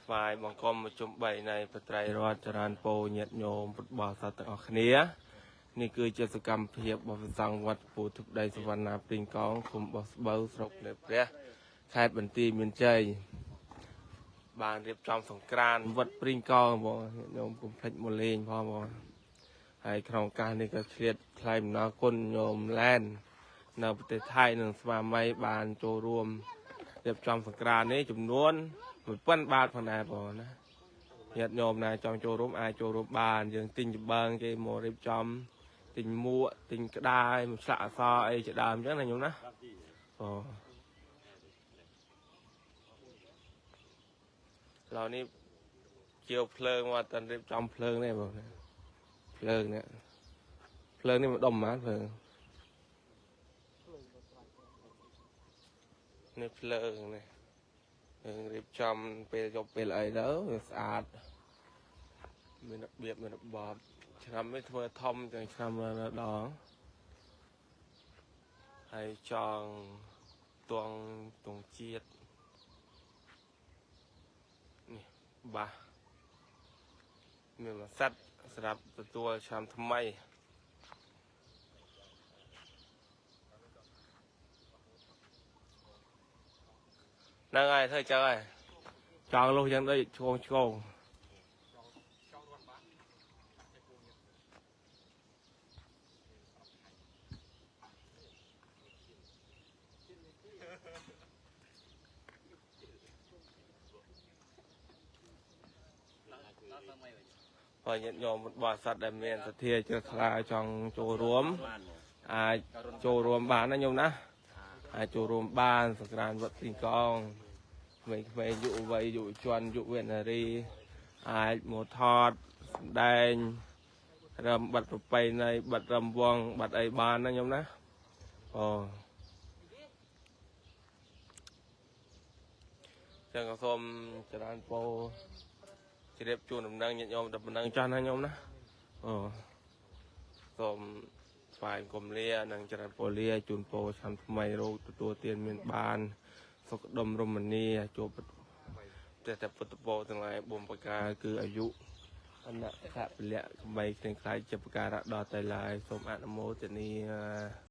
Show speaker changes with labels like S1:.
S1: ថ្វាយបង្គំមកជុំបីនៃបត្រៃរតចរានពោញាតញោមពុទ្ធបរិស័ទទាំងអស់គ្នានេះគឺជាសកម្មភាពរបស់ព្រះសង្ឃវត្តពូទិបដីសវណ្ណាព្រីងកងឃុំបោះស្បូវស្រុកព្រះព្រះខេត្តបន្ទាយមានជ័យបានរៀបចំសង្ក្រាន្តវត្តព្រីងកងបងញោមកុំភ្លេចមកលេងផងបងហើយក្នុងឱកាសនេះក៏ឆ្លៀតថ្លែងអំណរគុណញោមឡែននៅប្រទេសថៃនិងស្វាមីបានចូលរួមរៀបចំសង្ក្រាន្តនេះចំនួន1000 បាតផងដែរបងណាញាតិញោមណាចង់ចូលរួមអាចចូលរួមបានយើងទិញចម្បើងគេមករៀបចំទិញមួកទិញក្តាយមកឆ្លាក់អក្សរអីជាដើមអញ្ចឹងណាញោមណាអូឥឡូវនេះជាវភ្លើងមកតែរៀបចំភ្លើងនេះបងភ្លើងនេះមកដុំហ្មងភ្លើងនេះភ្លើងនេះយើងរៀបចំពេលយប់ពេលអីទៅវាស្អាតមានរបៀបមានរបបឆ្នាំនេះធ្វើធំទាំងឆ្នាំដងហើយចងទងជាតិនេះបាសមានមួយសិតសម្រាប់ទទួលឆ្នាំថ្មីហ្នឹងហើយធ្វើចឹងហើយចង់លុះចឹងដូចឆ្កងព្រោះញាតិញោមបរិស័ទដែលមានសទ្ធាជ្រះថ្លាចង់ចូលរួមអាចចូលរួមបានណាញោមណាអាចចូលរួមបានសង្ក្រាន្តវត្តព្រីងកងក្មេងៗយុវវ័យយុវជនយុវនារីអាចមកថតសម្ដែងរំបិទប្រពៃណីបិទរំវងបាត់អីបានណាញោមណាអូចឹងក៏សូមចរានពោជ្រាបជូនដំណឹងញាតិញោមតែប៉ុណ្្នឹងចាស់ណាញោមណាអូសូមស្វាយគុំលានិងចរានពោលាជូនពោឆ្នាំថ្មីរោគទទួលទានមានបានសុខដុមរមនាជួបតែពុទ្ធពោទាំងឡាយបំប្រការគឺអាយុអនៈខៈពលៈកំបីគ្រៀងខ្លាយជាប្រការៈដល់តែឡើយសូមអនុមោទនា